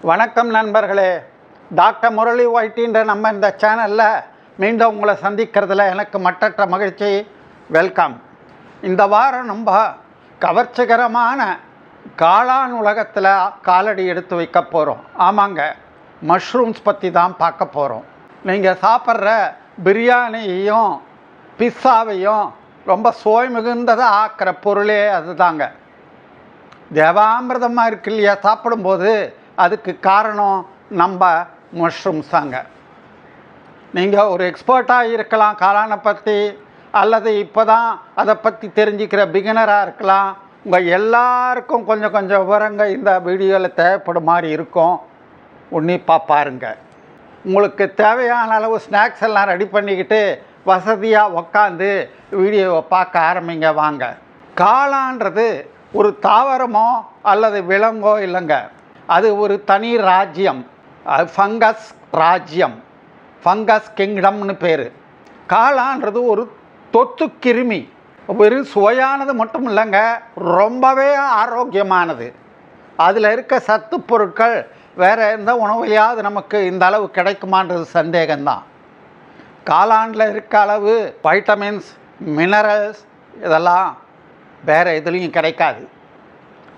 வணக்கம் நண்பர்களே. டாக்டர் முரளி ஒயிட்டின்ற நம்ம இந்த சேனலில் மீண்டும் உங்களை சந்திக்கிறதுல எனக்கு மட்டற்ற மகிழ்ச்சி. வெல்கம். இந்த வாரம் நம்ம கவர்ச்சிகரமான காளான் உலகத்தில் காலடி எடுத்து வைக்க போகிறோம். ஆமாங்க, மஷ்ரூம்ஸ் பற்றி தான் பார்க்க போகிறோம். நீங்கள் சாப்பிட்ற பிரியாணியையும் பிஸ்ஸாவையும் ரொம்ப சுவை மிகுந்ததாக ஆக்கிற பொருளே அதுதாங்க. தேவாமிர்தமாக இருக்கு இல்லையா சாப்பிடும்போது, அதுக்கு காரணம் நம்ம மஷ்ரூம்ஸ் தாங்க. நீங்கள் ஒரு எக்ஸ்பர்ட்டாக இருக்கலாம் காளானை பற்றி, அல்லது இப்போ தான் அதை பற்றி தெரிஞ்சுக்கிற பிகினராக இருக்கலாம். உங்கள் எல்லாருக்கும் கொஞ்சம் கொஞ்சம் விவரங்கள் இந்த வீடியோவில் தேவைப்படும் மாதிரி இருக்கும். உன்னிப்பாக பாருங்கள். உங்களுக்கு தேவையான அளவு ஸ்நாக்ஸ் எல்லாம் ரெடி பண்ணிக்கிட்டு வசதியாக உக்காந்து வீடியோவை பார்க்க ஆரம்பிங்க வாங்க. காளான்றது ஒரு தாவரமோ அல்லது விலங்கோ இல்லைங்க, அது ஒரு தனி ராஜ்யம். அது ஃபங்கஸ் ராஜ்யம், ஃபங்கஸ் கிங்டம்னு பேர். காளான்றது ஒரு தொத்து கிருமி. ஒரு சுவையானது மட்டும் இல்லைங்க, ரொம்பவே ஆரோக்கியமானது. அதில் இருக்க சத்து பொருட்கள் வேறு எந்த உணவுலையாவது நமக்கு இந்த அளவு கிடைக்குமான்றது சந்தேகம்தான். காளானில் இருக்க அளவு வைட்டமின்ஸ், மினரல்ஸ் இதெல்லாம் வேறு எதுலேயும் கிடைக்காது.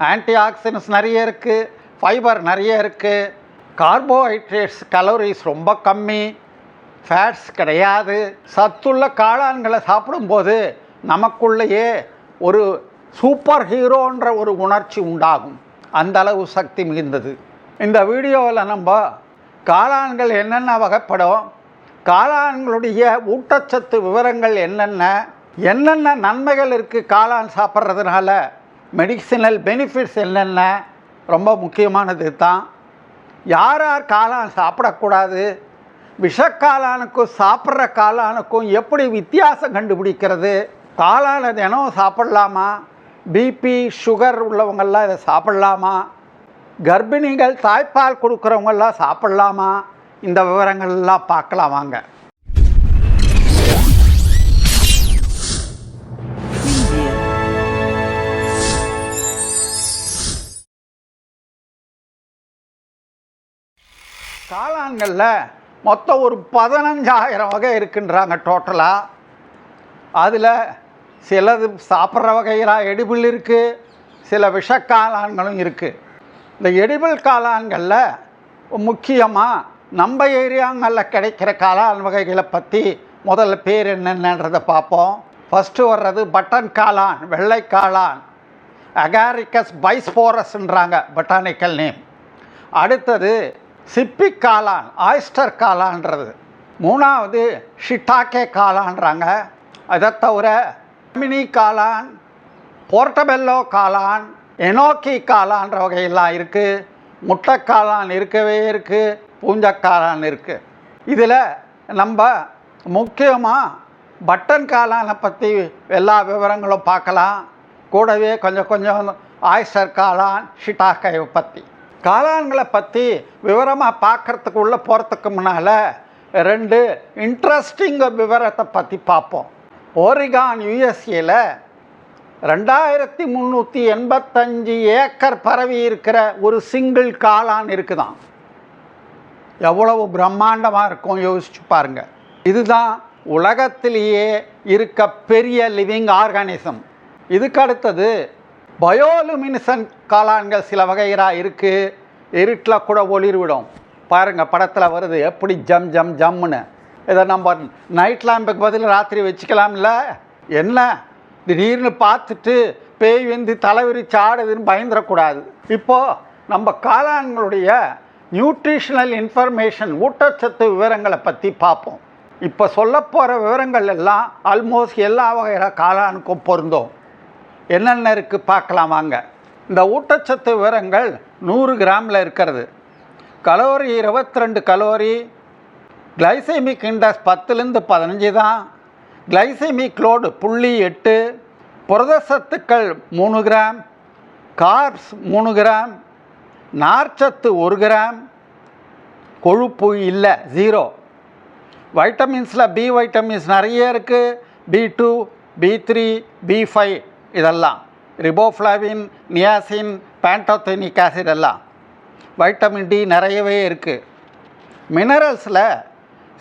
ஆன்டி ஆக்சிடென்ட்ஸ் நிறைய இருக்குது, ஃபைபர் நிறைய இருக்குது, கார்போஹைட்ரேட்ஸ் கலோரிஸ் ரொம்ப கம்மி, ஃபேட்ஸ் கிடையாது. சத்துள்ள காளான்களை சாப்பிடும்போது நமக்குள்ளேயே ஒரு சூப்பர் ஹீரோன்ற ஒரு உணர்ச்சி உண்டாகும். அந்த அளவு சக்தி மிகுந்தது. இந்த வீடியோவில் நம்ம காளான்கள் என்னென்ன வகைப்படும், காளான்களுடைய ஊட்டச்சத்து விவரங்கள் என்னென்ன நன்மைகள் இருக்குது காளான் சாப்பிட்றதுனால, மெடிசினல் பெனிஃபிட்ஸ் என்னென்ன, ரொம்ப முக்கியமானது தான். யார் யார் காளான் சாப்பிடக்கூடாது, விஷக்காளானுக்கும் சாப்பிட்ற காளானுக்கும் எப்படி வித்தியாசம் கண்டுபிடிக்கிறது, காளானை தினம் சாப்பிட்லாமா, பிபி சுகர் உள்ளவங்கள்லாம் இதை சாப்பிட்லாமா, கர்ப்பிணிகள் தாய்ப்பால் கொடுக்குறவங்கெல்லாம் சாப்பிட்லாமா, இந்த விவரங்கள்லாம் பார்க்கலாம் வாங்க. காளான்களில் மொத்தம் ஒரு 15,000 வகை இருக்குன்றாங்க டோட்டலாக. அதில் சிலது சாப்பிட்ற வகையில் எடிபிள் இருக்குது, சில விஷக்காளான்களும் இருக்குது. இந்த எடிபிள் காளான்களில் முக்கியமாக நம்ம ஏரியாங்களில் கிடைக்கிற காளான் வகைகளை பற்றி முதல்ல பேர் என்னென்னன்றதை பார்ப்போம். ஃபஸ்ட்டு வர்றது பட்டன் காளான், வெள்ளை காளான், அகாரிக்கஸ் பைஸ்போரஸ்ன்றாங்க பொட்டானிக்கல் நேம். அடுத்தது சிப்பி காளான், ஆயிஸ்டர் காளான்றது. மூணாவது ஷிட்டாக்கே காளான்றாங்க. அதை தவிர மினி காளான், போர்ட்டபெல்லோ காளான், எனோக்கி காளான்ற வகையெல்லாம் இருக்குது. முட்டை காளான் இருக்கவே இருக்குது, பூஞ்சக்காளான் இருக்குது. இதில் நம்ம முக்கியமாக பட்டன் காளானை பற்றி எல்லா விவரங்களும் பார்க்கலாம். கூடவே கொஞ்சம் ஆயிஸ்டர் காளான், ஷிட்டாக்கையை பற்றி. காளான்களை பற்றி விவரமாக பார்க்குறதுக்கு உள்ளே போகிறதுக்கு முன்னால் 2 இன்ட்ரெஸ்டிங் விவரத்தை பற்றி பார்ப்போம். ஓரிகான் யூஎஸ்ஏல 2385 ஏக்கர் பரவி இருக்கிற ஒரு சிங்கிள் காளான் இருக்குதான். எவ்வளவு பிரம்மாண்டமாக இருக்கும் யோசிச்சு பாருங்கள். இதுதான் உலகத்திலேயே இருக்க பெரிய லிவிங் ஆர்கானிசம். இதுக்கு அடுத்தது பயோலுமினிசன்ட் காளான்கள் சில வகையாக இருக்குது. இருட்டில் கூட ஒளிர்விடும். பாருங்கள், படத்தில் வருது எப்படி ஜம் ஜம் ஜம்முன்னு. இதை நம்ம நைட் லேம்புக்கு பதில் ராத்திரி வச்சுக்கலாம்ல. என்ன திடீர்னு பார்த்துட்டு பேய் வந்து தலைவிரிச்சு ஆடுதுன்னு பயந்துடக்கூடாது. இப்போது நம்ம காளான்களுடைய நியூட்ரிஷனல் இன்ஃபர்மேஷன், ஊட்டச்சத்து விவரங்களை பற்றி பார்ப்போம். இப்போ சொல்ல போகிற விவரங்கள் எல்லாம் ஆல்மோஸ்ட் எல்லா வகையான காளானுக்கும் பொருந்தும். என்னென்ன இருக்குது பார்க்கலாம் வாங்க. இந்த ஊட்டச்சத்து விவரங்கள் 100 கிராமில் இருக்கிறது. கலோரி 22 கலோரி, கிளைசெமிக் இண்டெக்ஸ் 10லேருந்து 15 தான், glycaemic load 0.8, புரதச்சத்துக்கள் 3 gram, corps 3 gram, நார்ச்சத்து 1 கிராம், கொழுப்பு இல்லை 0. வைட்டமின்ஸில் பி வைட்டமின்ஸ் நிறைய இருக்குது. B2, B3, B5 இதெல்லாம், ரிபோஃப்ளாவின், நியாசின், பேண்டோதெனிக் ஆசிட் எல்லாம். வைட்டமின் டி நிறையவே இருக்குது. மினரல்ஸில்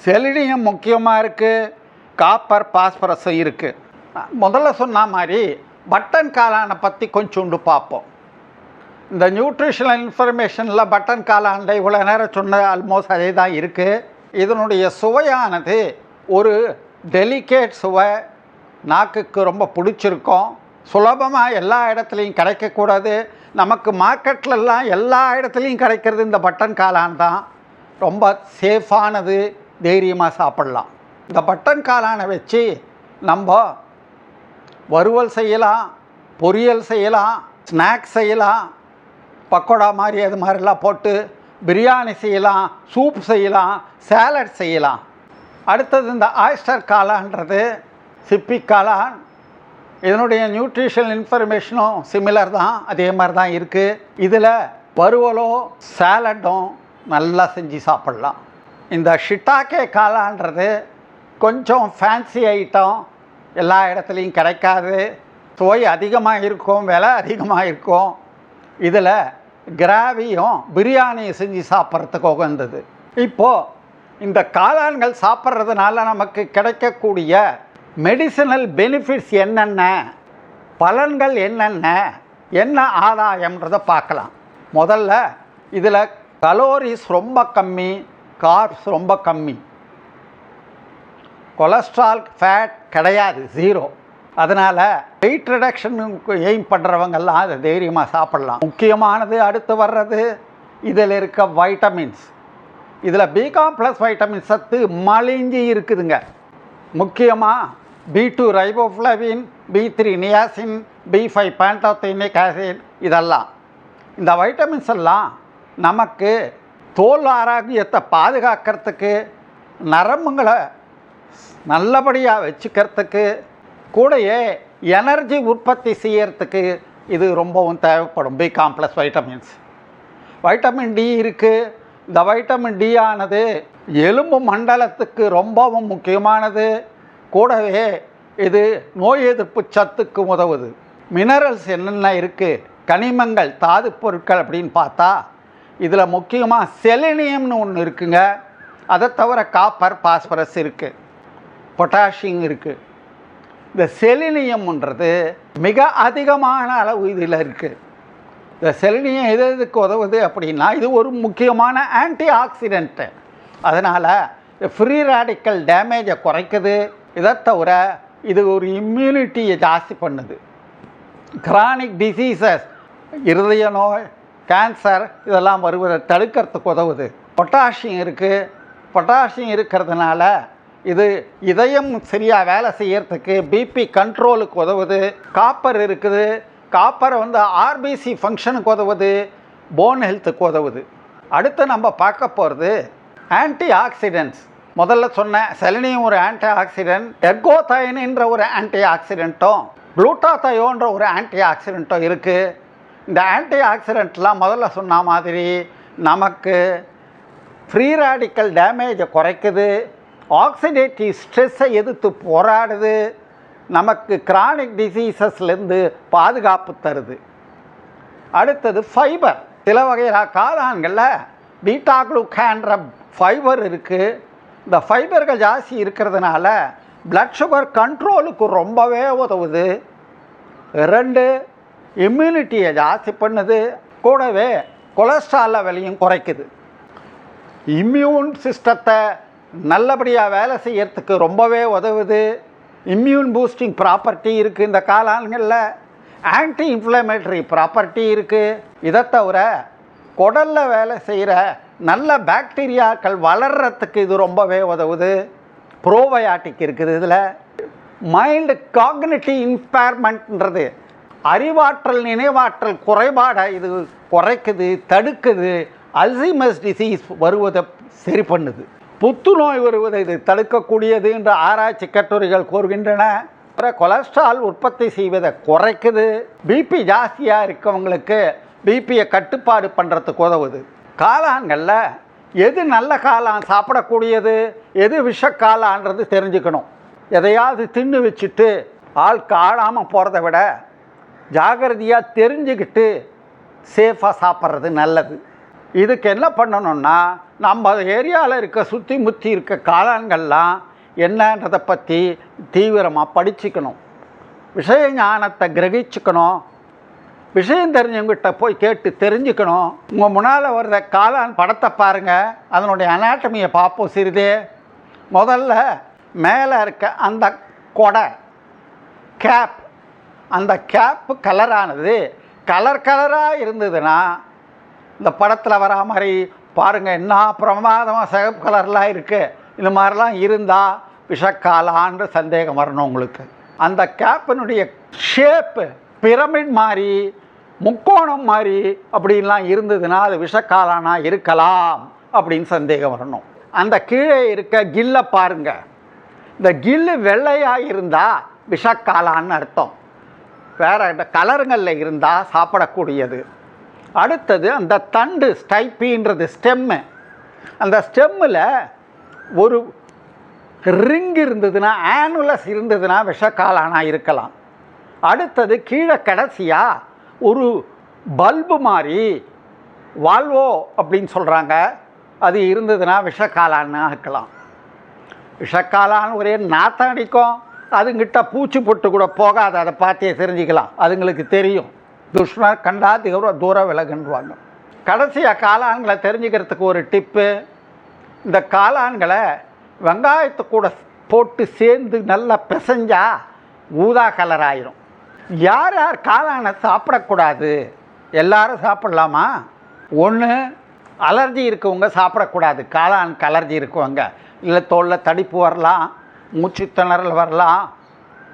செலினியம் முக்கியமாக இருக்குது, காப்பர், பாஸ்பரஸும் இருக்குது. முதல்ல சொன்ன மாதிரி பட்டன் காளானை பற்றி கொஞ்சோண்டு பார்ப்போம். இந்த நியூட்ரிஷனல் இன்ஃபர்மேஷனில் பட்டன் காளான் இவ்வளோ நேரம் சொன்ன ஆல்மோஸ்ட் அதே தான் இருக்குது. இதனுடைய சுவையானது ஒரு டெலிகேட் சுவை, நாக்குக்கு ரொம்ப பிடிச்சிருக்கும். சுலபமாக எல்லா இடத்துலையும் கிடைக்கக்கூடாது. நமக்கு மார்க்கெட்லலாம் எல்லா இடத்துலையும் கிடைக்கிறது இந்த பட்டன் காளான் தான். ரொம்ப சேஃபானது, தைரியமாக சாப்பிட்லாம். இந்த பட்டன் காளானை வச்சு நம்ம வறுவல் செய்யலாம், பொரியல் செய்யலாம், ஸ்நாக்ஸ் செய்யலாம், பக்கோடா மாதிரி அது மாதிரிலாம் போட்டு பிரியாணி செய்யலாம், சூப் செய்யலாம், சேலட் செய்யலாம். அடுத்தது இந்த ஆயிஸ்டர் காளான்றது சிப்பி காளான். இதனுடைய நியூட்ரிஷனல் இன்ஃபர்மேஷனும் சிமிலர் தான், அதே மாதிரி தான் இருக்குது. இதில் வறுவலோ சேலட்டும் நல்லா செஞ்சு சாப்பிட்லாம். இந்த ஷிட்டாக்கே காளான்றது கொஞ்சம் ஃபேன்சி ஐட்டம், எல்லா இடத்துலையும் கிடைக்காது, சுவை அதிகமாக இருக்கும், விலை அதிகமாக இருக்கும். இதில் கிராவியும் பிரியாணியும் செஞ்சு சாப்பிட்றதுக்கு உகந்தது. இப்போது இந்த காளான்கள் சாப்பிட்றதுனால நமக்கு கிடைக்கக்கூடிய மெடிசினல் பெனிஃபிட்ஸ் என்னென்ன, பலன்கள் என்னென்ன, என்ன ஆதாயம்ன்றதை பார்க்கலாம். முதல்ல இதில் கலோரிஸ் ரொம்ப கம்மி, கார்ப்ஸ் ரொம்ப கம்மி, கொலஸ்ட்ரால், ஃபேட் கிடையாது, 0. அதனால் வெயிட் ரிடக்ஷனுக்கு எய்ம் பண்ணுறவங்கெல்லாம் அதை தைரியமாக சாப்பிட்லாம். முக்கியமானது அடுத்து வர்றது இதில் இருக்க வைட்டமின்ஸ். இதில் பி காம்ப்ளெக்ஸ் வைட்டமின் சத்து மலிஞ்சி இருக்குதுங்க. முக்கியமாக B2 ரைபோஃப்ளவின், B3 niacin, B5 பேண்டோத்தெனிக் acid, இதெல்லாம் இந்த வைட்டமின்ஸ் எல்லாம் நமக்கு தோல் ஆரோக்கியத்தை பாதுகாக்கிறதுக்கு, நரம்புகளை நல்லபடியாக வச்சுக்கிறதுக்கு, கூடயே எனர்ஜி உற்பத்தி செய்யறதுக்கு இது ரொம்பவும் தேவைப்படும். B complex vitamins. Vitamin D இருக்குது. இந்த வைட்டமின் டி ஆனது எலும்பு மண்டலத்துக்கு ரொம்பவும் முக்கியமானது. கூடவே இது நோய் எதிர்ப்பு சத்துக்கு உதவுது. மினரல்ஸ் என்னென்ன இருக்குது, கனிமங்கள், தாது பொருட்கள் அப்படின்னு பார்த்தா இதில் முக்கியமாக செலினியம்னு ஒன்று இருக்குங்க. அதை தவிர காப்பர், பாஸ்பரஸ் இருக்குது, பொட்டாசியம் இருக்குது. இந்த செலினியம்ன்றது மிக அதிகமான அளவு இதில் இருக்குது. இந்த செலினியம் எதுக்கு உதவுது அப்படின்னா, இது ஒரு முக்கியமான ஆன்டி ஆக்சிடென்ட்டு. அதனால் ஃப்ரீ ரேடிக்கல் டேமேஜை குறைக்குது. இதை தவிர இது ஒரு இம்யூனிட்டியை ஜாஸ்தி பண்ணுது. கிரானிக் டிசீசஸ், இருதய நோய், கேன்சர் இதெல்லாம் வருவதை தடுக்கிறதுக்கு உதவுது. பொட்டாசியம் இருக்குது. பொட்டாசியம் இருக்கிறதுனால இது இதயம் சரியாக வேலை செய்யறதுக்கு, பிபி கண்ட்ரோலுக்கு உதவுது. காப்பர் இருக்குது. காப்பரை ஆர்பிசி ஃபங்க்ஷனுக்கு உதவுது, போன் ஹெல்த்துக்கு உதவுது. அடுத்து நம்ம பார்க்க போகிறது ஆன்டி ஆக்சிடென்ட்ஸ். முதல்ல சொன்ன செலினியம் ஒரு ஆன்டி ஆக்சிடென்ட், எர்கோதைனின்ற ஒரு ஆன்டி ஆக்சிடென்ட்டும், குளூட்டாதையோன்ற ஒரு ஆன்டி ஆக்சிடென்ட்டும் இருக்குது. இந்த ஆன்டி ஆக்சிடென்ட்லாம் முதல்ல சொன்ன மாதிரி நமக்கு ஃப்ரீ ரேடிக்கல் டேமேஜை குறைக்குது, ஆக்சிடேட்டிவ் ஸ்ட்ரெஸ்ஸை எதிர்த்து போராடுது, நமக்கு கிரானிக் டிசீசஸ்லேருந்து பாதுகாப்பு தருது. அடுத்தது ஃபைபர். சில வகையான காளான்களில் பீட்டா குளுக்கான்ற ஃபைபர் இருக்குது. இந்த ஃபைபர்கள் ஜாஸ்தி இருக்கிறதுனால பிளட் சுகர் கண்ட்ரோலுக்கு ரொம்பவே உதவுது. 2 இம்யூனிட்டியை ஜாஸ்தி பண்ணுது. கூடவே கொலஸ்ட்ரால் லெவலையும் குறைக்குது. இம்யூன் சிஸ்டத்தை நல்லபடியாக வேலை செய்யறதுக்கு ரொம்பவே உதவுது. இம்யூன் பூஸ்டிங் ப்ராப்பர்ட்டி இருக்குது இந்த காளான்களில். ஆன்டி இன்ஃப்ளமேட்டரி ப்ராப்பர்ட்டி இருக்குது. இதை தவிர குடலில் வேலை செய்கிற நல்ல பாக்டீரியாக்கள் வளர்கிறதுக்கு இது ரொம்பவே உதவுது. ப்ரோபயாட்டிக் இருக்குது இதில். மைல்டு காக்னிட்டிவ் இம்பேர்மெண்ட்ன்றது அறிவாற்றல், நினைவாற்றல் குறைபாடை இது குறைக்குது, தடுக்குது. அல்சைமர்ஸ் டிசீஸ் வருவதை சரி பண்ணுது. புத்துநோய் வருவதை இது தடுக்கக்கூடியது என்று ஆராய்ச்சி கட்டுரைகள் கூறுகின்றன. கொலஸ்ட்ரால் உற்பத்தி செய்வதை குறைக்குது. பிபி ஜாஸ்தியாக இருக்கவங்களுக்கு பிபியை கட்டுப்பாடு பண்ணுறதுக்கு உதவுது. காளான்களில் எது நல்ல காளான் சாப்பிடக்கூடியது, எது விஷ காளான்றது தெரிஞ்சுக்கணும். எதையாவது தின்னு வச்சுட்டு ஆள் காணாமல் போகிறத விட ஜாகிரதையாக தெரிஞ்சுக்கிட்டு சேஃபாக சாப்பிட்றது நல்லது. இதுக்கு என்ன பண்ணணும்னா, நம்ம ஏரியாவில் இருக்க சுற்றி முற்றி இருக்க காளான்கள்லாம் என்னன்றதை பற்றி தீவிரமாக படிச்சுக்கணும், விஷய ஞானத்தை கிரகிச்சுக்கணும், விஷயம் தெரிஞ்சவங்ககிட்ட போய் கேட்டு தெரிஞ்சுக்கணும். உங்கள் முன்னால் வர்ற காளான் படத்தை பாருங்கள், அதனுடைய அனாட்டமியை பார்ப்போம் சிறிதே. முதல்ல மேலே இருக்க அந்த கொடை கேப், அந்த கேப்பு கலரானது கலராக இருந்ததுன்னா, இந்த படத்தில் வரா மாதிரி பாருங்கள் என்ன பிரமாதமாக சிகப்பு கலர்லாம் இருக்குது, இந்த மாதிரிலாம் இருந்தால் விஷக்காலான்ற சந்தேகம் வரணும் உங்களுக்கு. அந்த கேப்பினுடைய ஷேப்பு பிரமிட் மாதிரி முக்கோணம் மாதிரி அப்படின்லாம் இருந்ததுன்னா அது விஷக்காலானா இருக்கலாம் அப்படின்னு சந்தேகம் வரணும். அந்த கீழே இருக்க கில்லை பாருங்கள், இந்த கில்லு வெள்ளையாக இருந்தால் விஷக்காலான்னு அர்த்தம், வேறு இந்த கலருங்களில் இருந்தால் சாப்பிடக்கூடியது. அடுத்தது அந்த தண்டு ஸ்டைப்பின்றது ஸ்டெம்மு, அந்த ஸ்டெம்மில் ஒரு ரிங் இருந்ததுன்னா, ஆனுலஸ் இருந்ததுன்னா விஷக்காலானா இருக்கலாம். அடுத்தது கீழே கடைசியாக ஒரு பல்பு மாதிரி வால்வோ அப்படின்னு சொல்கிறாங்க, அது இருந்ததுன்னா விஷக்காலான்னு இருக்கலாம். விஷக்காலான்னு ஒரே நாத்தம் அடிக்கும், அதுங்கிட்ட பூச்சி பொட்டு கூட போகாது, அதை பார்த்தே தெரிஞ்சுக்கலாம், அதுங்களுக்கு தெரியும். துஷ்மர் கண்டா தூர விலகுன்னுவாங்க. கடைசியாக காளான்களை தெரிஞ்சுக்கிறதுக்கு ஒரு டிப்பு, இந்த காளான்களை வெங்காயத்தை கூட போட்டு சேர்ந்து நல்லா பிசைஞ்சா ஊதா கலர் ஆயிரும். யார் யார் காளானை சாப்பிடக்கூடாது? எல்லாரும் சாப்பிட்லாமா? ஒன்று, அலர்ஜி இருக்கவங்க சாப்பிடக்கூடாது, காளானுக்கு அலர்ஜி இருக்கவங்க, இல்லை தோலில் தடிப்பு வரலாம், மூச்சு திணறல் வரலாம்,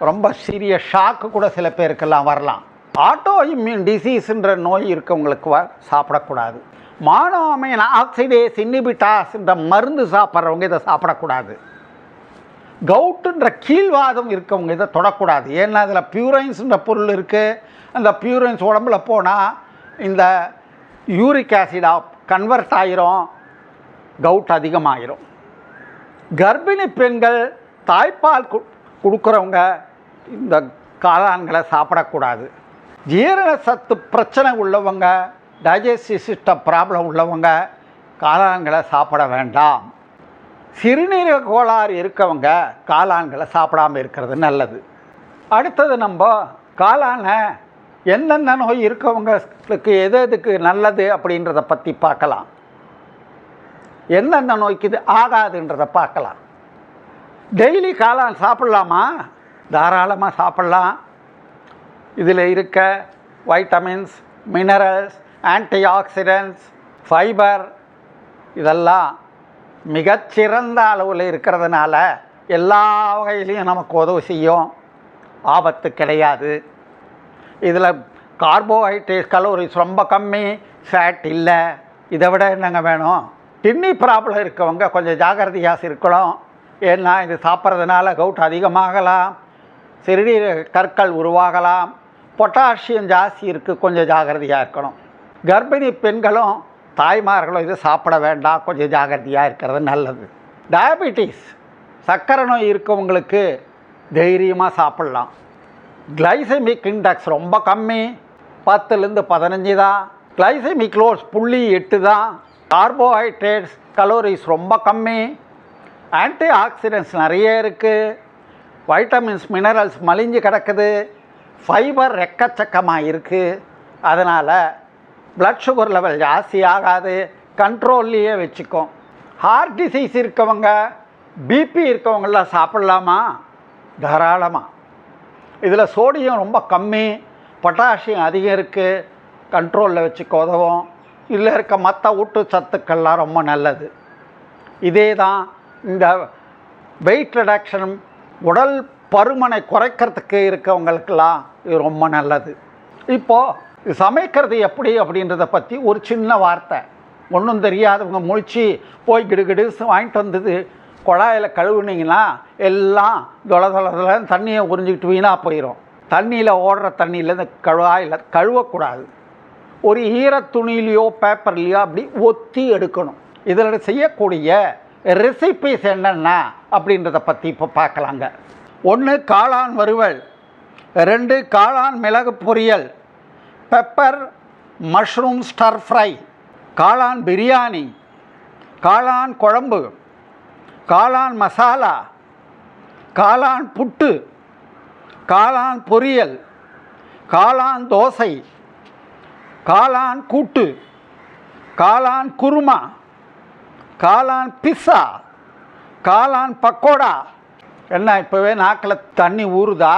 ரொம்ப சீரியஸ் ஷாக்கு கூட சில பேருக்கெல்லாம் வரலாம். ஆட்டோ இம்யூன் டிசீஸுன்ற நோய் இருக்கவங்களுக்கு சாப்பிடக்கூடாது. மானோமைன் ஆக்சிடேஸ் இன்ஹிபிட்டாஸ் என்ற மருந்து சாப்பிட்றவங்க இதை சாப்பிடக்கூடாது. கவுட்டுன்ற கீழ்வாதம் இருக்கவங்க இதை தொடக்கூடாது, ஏன்னா அதில் பியூரைன்ஸுன்ற பொருள் இருக்குது. அந்த பியூரைன்ஸ் உடம்புல போனால் இந்த யூரிக் ஆசிடாக கன்வெர்ட் ஆகிரும், கவுட் அதிகமாகிரும். கர்ப்பிணி பெண்கள், தாய்ப்பால் கொடுக்குறவங்க இந்த காளான்களை சாப்பிடக்கூடாது. ஜீரண சத்து பிரச்சனை உள்ளவங்க, டைஜஸ்டிவ் சிஸ்டம் ப்ராப்ளம் உள்ளவங்க காளான்களை சாப்பிட வேண்டாம். சிறுநீரக கோளாறு இருக்கவங்க காளான்களை சாப்பிடாமல் இருக்கிறது நல்லது. அடுத்தது நம்ம காளானை எந்தெந்த நோய் இருக்கவங்களுக்கு எதுக்கு நல்லது அப்படின்றத பற்றி பார்க்கலாம், எந்தெந்த நோய்க்கு இது ஆகாதுன்றதை பார்க்கலாம். டெய்லி காளான் சாப்பிட்லாமா? தாராளமாக சாப்பிட்லாம். இதில் இருக்க vitamins, minerals, anti oxidants, fibre இதெல்லாம் மிகச்சிறந்த அளவில் இருக்கிறதுனால எல்லா வகையிலையும் நமக்கு உதவி செய்யும், ஆபத்து கிடையாது. இதில் கார்போஹைட்ரேட் கலோரிஸ் ரொம்ப கம்மி, ஃபேட் இல்லை. இதை விட என்னங்க வேணும்? கிட்னி ப்ராப்ளம் இருக்கவங்க கொஞ்சம் ஜாகிரதையாக இருக்கணும், ஏன்னா இது சாப்பிட்றதுனால கவுட் அதிகமாகலாம், சிறுநீரக கற்கள் உருவாகலாம், பொட்டாசியம் ஜாஸ்தி இருக்குது, கொஞ்சம் ஜாகிரதையாக இருக்கணும். கர்ப்பிணி பெண்களும் தாய்மார்களும் இது சாப்பிட வேண்டாம், கொஞ்சம் ஜாகிரதையாக இருக்கிறது நல்லது. டயபெட்டிஸ் சர்க்கரை நோய் இருக்கவங்களுக்கு தைரியமாக சாப்பிட்லாம். கிளைசமிக் இண்டெக்ஸ் ரொம்ப கம்மி, 10லேருந்து 15 தான். கிளைசமிக் லோட்ஸ் 0.8 தான். கார்போஹைட்ரேட்ஸ் கலோரிஸ் ரொம்ப கம்மி, ஆன்டி ஆக்சிடென்ட்ஸ் நிறைய இருக்குது, வைட்டமின்ஸ் மினரல்ஸ் மலிஞ்சு கிடக்குது, ஃபைபர் எக்கச்சக்கமாக இருக்குது. அதனால் ப்ளட் சுகர் லெவல் ஜாஸ்தி ஆகாது, கண்ட்ரோல்லையே வச்சுக்கும். ஹார்ட் டிசீஸ் இருக்கவங்க, பிபி இருக்கவங்களாம் சாப்பிட்லாமா? தாராளமாக. இதில் சோடியம் ரொம்ப கம்மி, பொட்டாசியம் அதிகம் இருக்குது, கண்ட்ரோலில் வச்சுக்க உதவும். இதில் இருக்க மற்ற ஊட்டச்சத்துக்கள்லாம் ரொம்ப நல்லது. இதே தான் இந்த வெயிட் ரிடக்ஷன், உடல் பருமனை குறைக்கிறதுக்கு இருக்கவங்களுக்கெல்லாம் இது ரொம்ப நல்லது. இப்போது இது சமைக்கிறது எப்படி அப்படின்றத பற்றி ஒரு சின்ன வார்த்தை. ஒன்றும் தெரியாதவங்க முழிச்சு போய் கிடுகிடு வாங்கிட்டு வந்தது குழாயில் கழுவுனீங்கன்னா எல்லாம் தொலை தண்ணியை உறிஞ்சிக்கிட்டு வீணாக போயிடும். தண்ணியில் ஓடுற தண்ணியில் இந்த குழாயில் கழுவக்கூடாது, ஒரு ஈரத்துணியிலையோ பேப்பர்லேயோ அப்படி ஒத்தி எடுக்கணும். இதில் செய்யக்கூடிய ரெசிபிஸ் என்னென்ன அப்படின்றத பற்றி இப்போ பார்க்கலாங்க. 1 காளான் வறுவல், 2 காளான் மிளகு பொரியல், பெப்பர் மஷ்ரூம் ஸ்டர் ஃப்ரை, காளான் பிரியாணி, காளான் குழம்பு, காளான் மசாலா, காளான் புட்டு, காளான் பொரியல், காளான் தோசை, காளான் கூட்டு, காளான் குருமா, காளான் பிஸ்ஸா, காளான் பக்கோடா. என்ன இப்போவே நாக்கில் தண்ணி ஊறுதா?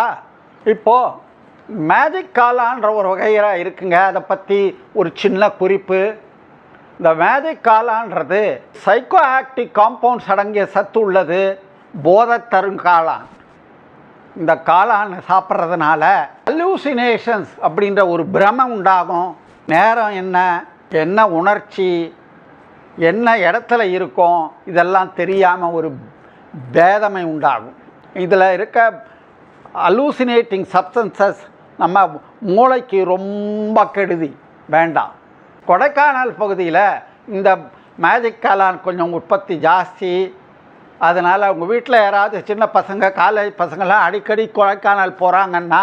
இப்போது மேஜிக் காளான்ற ஒரு வகையாக இருக்குங்க. அதை பற்றி ஒரு சின்ன குறிப்பு. இந்த மேஜிக் காளான்றது சைக்கோ ஆக்டிவ் காம்பவுண்ட்ஸ் அடங்கிய சத்து உள்ளது. போதை தரும் காளான். இந்த காளான் சாப்பிட்றதுனால ஹலூசினேஷன்ஸ் அப்படின்ற ஒரு பிரமை உண்டாகும். நேரம் என்ன, என்ன உணர்ச்சி, என்ன இடத்துல இருக்கும், இதெல்லாம் தெரியாமல் ஒரு பேதமை உண்டாகும். இதில் இருக்க ஹலூசினேட்டிங் சப்ஸ்டன்சஸ் நம்ம மூளைக்கு ரொம்ப கெடுதி, வேண்டாம். கொடைக்கானல் பகுதியில் இந்த மேஜிக் காளான் கொஞ்சம் உற்பத்தி ஜாஸ்தி. அதனால் உங்கள் வீட்டில் யாராவது சின்ன பசங்க, காலேஜ் பசங்கள்லாம் அடிக்கடி கொடைக்கானல் போகிறாங்கன்னா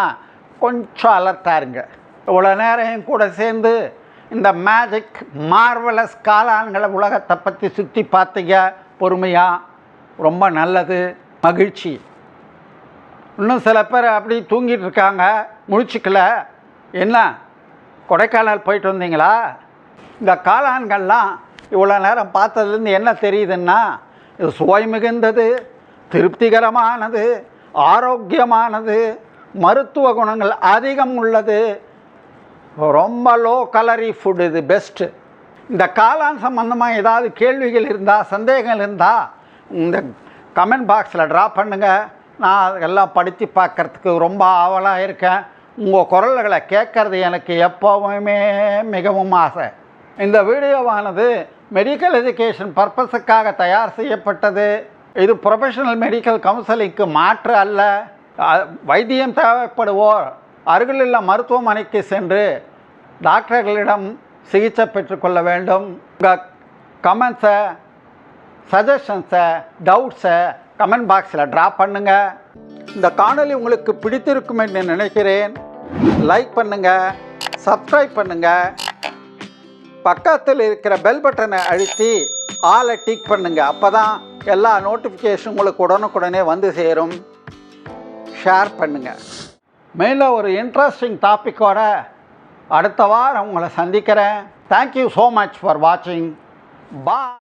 கொஞ்சம் அலர்ட்டாக இருங்க. இவ்வளோ நேரம் கூட சேர்ந்து இந்த மேஜிக் மார்வலஸ் காளான்களை உலகத்தை பற்றி சுற்றி பார்த்தீங்க பொறுமையாக. ரொம்ப நல்லது, மகிழ்ச்சி. இன்னும் சில பேர் அப்படி தூங்கிட்டு இருக்காங்க, முழிச்சிக்கல. என்ன கொடைக்கானல் போயிட்டு வந்தீங்களா? இந்த காளான்கள்லாம் இவ்வளோ நேரம் பார்த்ததுலேருந்து என்ன தெரியுதுன்னா, இது சுவை மிகுந்தது, திருப்திகரமானது, ஆரோக்கியமானது, மருத்துவ குணங்கள் அதிகம் உள்ளது, ரொம்ப லோ கலரி ஃபுட், இது பெஸ்ட்டு. இந்த காளான் சம்மந்தமாக ஏதாவது கேள்விகள் இருந்தால், சந்தேகங்கள் இருந்தால் இந்த கமெண்ட் பாக்ஸில் ட்ராப் பண்ணுங்கள். நான் அதெல்லாம் படித்து பார்க்குறதுக்கு ரொம்ப ஆவலாக இருக்கேன். உங்கள் குரல்களை கேட்குறது எனக்கு எப்போவுமே மிகவும் ஆசை. இந்த வீடியோவானது மெடிக்கல் எஜுகேஷன் பர்பஸுக்காக தயார் செய்யப்பட்டது. இது ப்ரொஃபஷனல் மெடிக்கல் கவுன்சிலிங்க்கு மாற்று அல்ல. வைத்தியம் தேவைப்படுவோர் அருகிலுள்ள மருத்துவமனைக்கு சென்று டாக்டர்களிடம் சிகிச்சை பெற்றுக்கொள்ள வேண்டும். உங்கள் கமெண்ட்ஸை, சஜஷன்ஸை, டவுட்ஸை கமெண்ட் பாக்ஸில் ட்ராப் பண்ணுங்கள். இந்த காணொளி உங்களுக்கு பிடித்திருக்கும் என்று நினைக்கிறேன். லைக் பண்ணுங்கள், சப்ஸ்கிரைப் பண்ணுங்கள், பக்கத்தில் இருக்கிற பெல் பட்டனை அழுத்தி ஆலை டிக் பண்ணுங்கள். அப்போ தான் எல்லா நோட்டிஃபிகேஷன் உங்களுக்கு உடனுக்குடனே வந்து சேரும். ஷேர் பண்ணுங்கள். மேலும் ஒரு இன்ட்ரெஸ்டிங் டாப்பிக்கோட அடுத்த வாரம் உங்களை சந்திக்கிறேன். தேங்க்யூ ஸோ மச் ஃபார் வாட்சிங். பாய்.